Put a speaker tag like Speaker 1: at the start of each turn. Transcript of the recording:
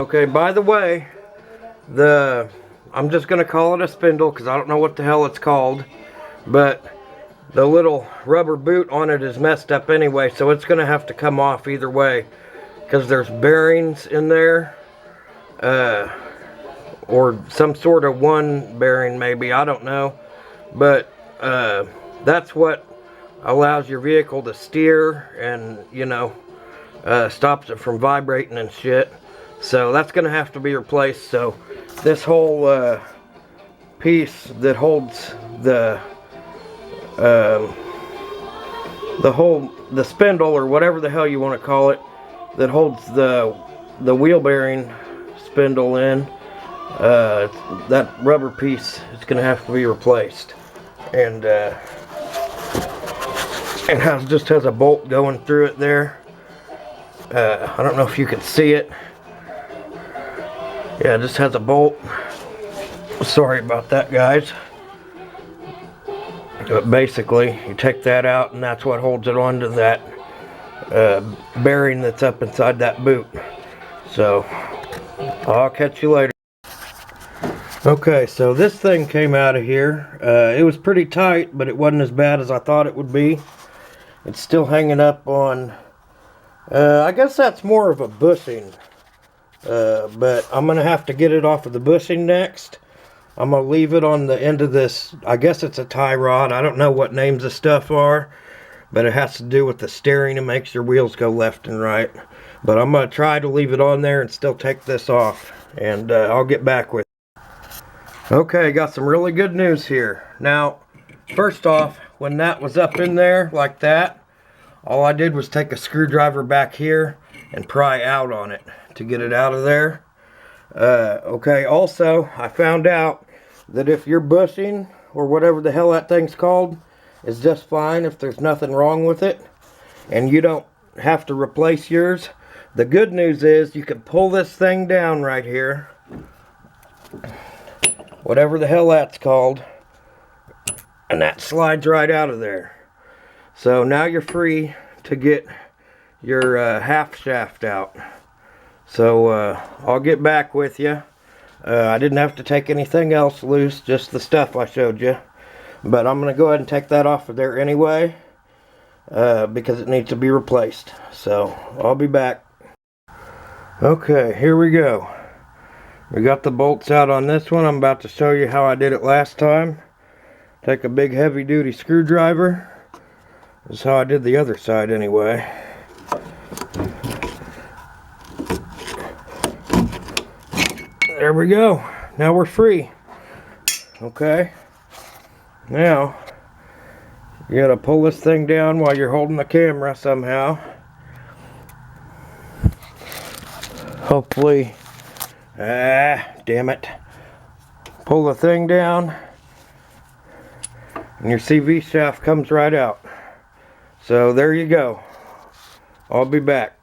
Speaker 1: Okay, by the way, I'm just gonna call it a spindle because I don't know what the hell it's called, but the little rubber boot on it is messed up anyway, so it's gonna have to come off either way because there's bearings in there, or some sort of one bearing maybe, I don't know, but that's what allows your vehicle to steer and, you know, stops it from vibrating and shit. So that's gonna have to be replaced. So this whole piece that holds the spindle, or whatever the hell you want to call it, that holds the wheel bearing spindle in, that rubber piece is gonna have to be replaced. And it just has a bolt going through it there. I don't know if you can see it. Yeah, it just has a bolt. Sorry about that, guys. But basically, you take that out, and that's what holds it onto that bearing that's up inside that boot. So, I'll catch you later. Okay, so this thing came out of here. It was pretty tight, but it wasn't as bad as I thought it would be. It's still hanging up on, I guess that's more of a bushing. But I'm going to have to get it off of the bushing next. I'm going to leave it on the end of this, I guess it's a tie rod. I don't know what names the stuff are, but it has to do with the steering and makes your wheels go left and right. But I'm going to try to leave it on there and still take this off, and I'll get back with you. Okay, got some really good news here. Now, first off, when that was up in there like that, all I did was take a screwdriver back here and pry out on it to get it out of there. Okay, also, I found out that if your bushing, or whatever the hell that thing's called, is just fine, if there's nothing wrong with it, and you don't have to replace yours, the good news is you can pull this thing down right here, whatever the hell that's called, and that slides right out of there. So now you're free to get your half shaft out. So I'll get back with you. I didn't have to take anything else loose, just the stuff I showed you. But I'm going to go ahead and take that off of there anyway, because it needs to be replaced. So I'll be back. Okay, here we go. We got the bolts out on this one. I'm about to show you how I did it last time. Take a big heavy duty screwdriver. This is how I did the other side anyway. There we go. Now we're free. Okay. Now, you gotta pull this thing down while you're holding the camera somehow. Hopefully, damn it. Pull the thing down, and your CV shaft comes right out. So there you go. I'll be back.